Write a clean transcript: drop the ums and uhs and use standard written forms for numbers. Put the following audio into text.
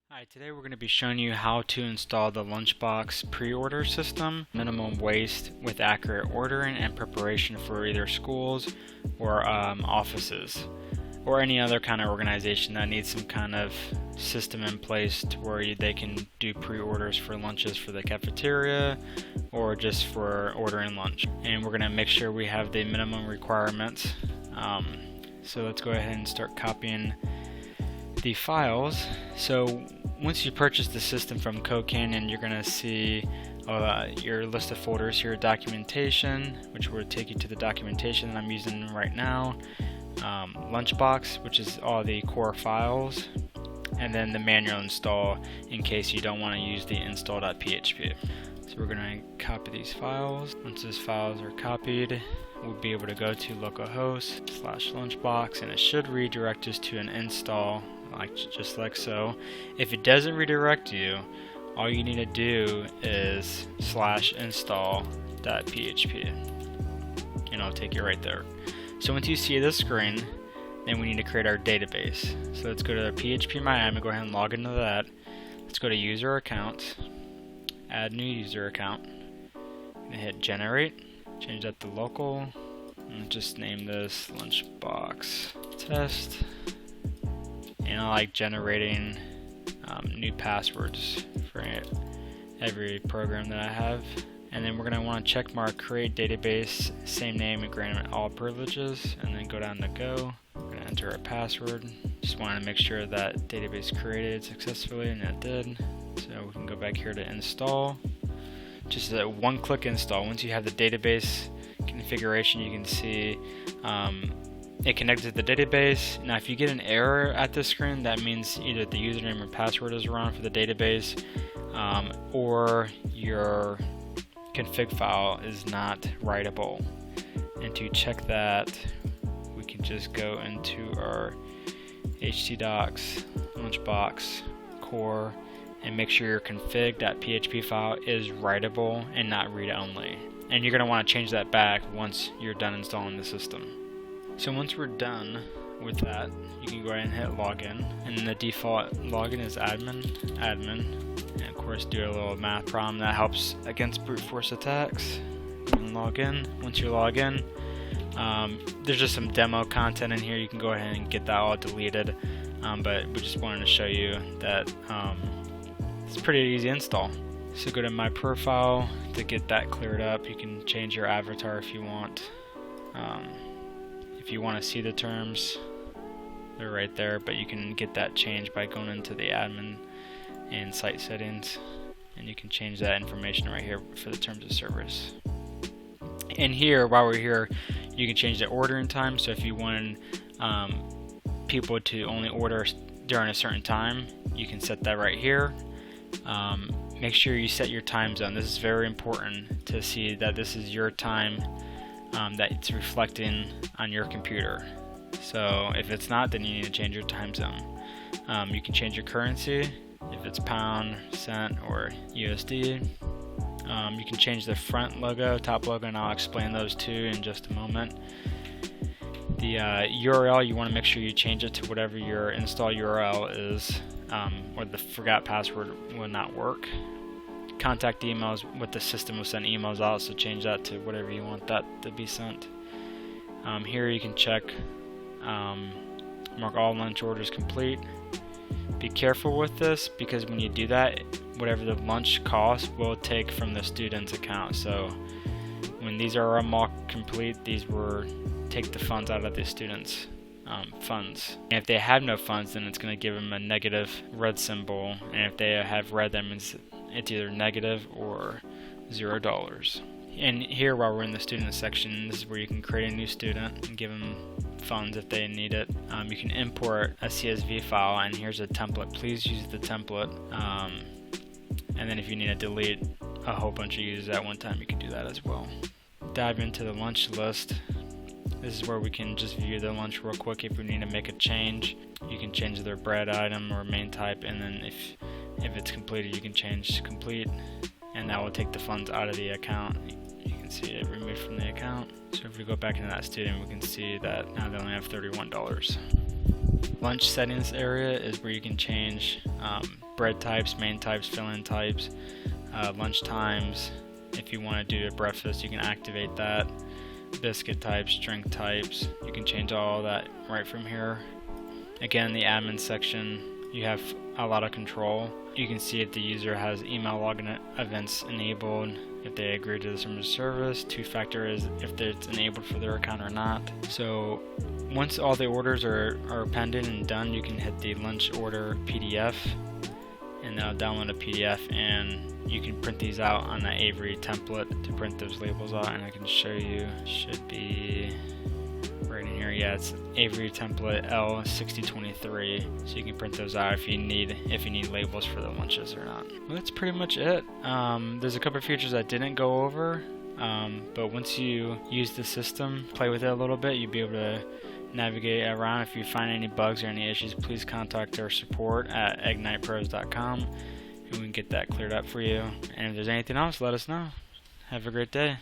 Hi, today we're going to be showing you how to install the Lunchbox pre-order system, minimum waste with accurate ordering and preparation for either schools or offices or any other kind of organization that needs some kind of system in place to where they can do pre-orders for lunches for the cafeteria or just for ordering lunch. And we're going to make sure we have the minimum requirements. So let's go ahead and start copying the files. So once you purchase the system from CodeCanyon, you're going to see your list of folders here: documentation, which will take you to the documentation that I'm using right now, Lunchbox, which is all the core files, and then the manual install in case you don't want to use the install.php. So we're going to copy these files. Once these files are copied, we'll be able to go to localhost/lunchbox, and it should redirect us to an install, just like so. If it doesn't redirect you, all you need to do is /install.php, and it'll take you right there. So once you see this screen, then we need to create our database. So let's go to PHP MyAdmin, go ahead and log into that. Let's go to user account, add new user account, and hit generate. Change that to local, and just name this Lunchbox Test. And I like generating new passwords for every program that I have. And then we're going to want to check mark create database, same name, and grant it all privileges, and then go down to go. We're going to enter our password. Just wanted to make sure that database created successfully, and it did. So we can go back here to install. Just a one-click install. Once you have the database configuration, you can see it connected to the database. Now if you get an error at this screen, that means either the username or password is wrong for the database, or your config file is not writable. And to check that, we can just go into our htdocs lunchbox core and make sure your config.php file is writable and not read-only. And you're going to want to change that back once you're done installing the system. So once we're done with that, you can go ahead and hit login, and the default login is admin, and of course do a little math problem that helps against brute force attacks. And log in. Once you log in, there's just some demo content in here. You can go ahead and get that all deleted, but we just wanted to show you that it's a pretty easy install. So go to my profile to get that cleared up. You can change your avatar if you want. If you want to see the terms, they're right there, but you can get that changed by going into the admin and site settings, and you can change that information right here for the terms of service. And here, while we're here, you can change the ordering time. So if you wanted people to only order during a certain time, you can set that right here. Make sure you set your time zone. This is very important to see that this is your time that it's reflecting on your computer. So if it's not, then you need to change your time zone. You can change your currency, if it's pound, cent, or USD. You can change the front logo, top logo, and I'll explain those too in just a moment. The URL, you want to make sure you change it to whatever your install URL is, or the forgot password will not work. Contact emails, what the system will send emails out, so change that to whatever you want that to be sent. Here you can check, mark all lunch orders complete. Be careful with this, because when you do that, whatever the lunch cost will take from the student's account. So when these are unmarked complete, these will take the funds out of the student's funds. And if they have no funds, then it's going to give them a negative red symbol, and if they have red, that means it's either negative or $0. And here, while we're in the student section, this is where you can create a new student and give them funds if they need it. You can import a CSV file, and here's a template. Please use the template. And then if you need to delete a whole bunch of users at one time, you can do that as well. Dive into the lunch list. This is where we can just view the lunch real quick. If we need to make a change, you can change their bread item or main type, and then if it's completed, you can change to complete, and that will take the funds out of the account. You can see it removed from the account. So if we go back into that student, we can see that now they only have $31. Lunch settings area is where you can change bread types, main types, fill-in types, lunch times. If you want to do a breakfast, you can activate that. Biscuit types, drink types, you can change all that right from here. Again, the admin section, you have a lot of control. You can see if the user has email login events enabled, if they agree to the terms of service. Two-factor is if it's enabled for their account or not. So once all the orders are pending and done, you can hit the lunch order PDF, and that'll download a PDF, and you can print these out on the Avery template to print those labels out, and I can show you. Should be right in here. Yeah, it's Avery Template L6023, so you can print those out if you need labels for the lunches or not. Well, that's pretty much it. There's a couple of features I didn't go over, but once you use the system, play with it a little bit, you'll be able to navigate around. If you find any bugs or any issues, please contact our support at ignitepros.com, and we can get that cleared up for you. And if there's anything else, let us know. Have a great day.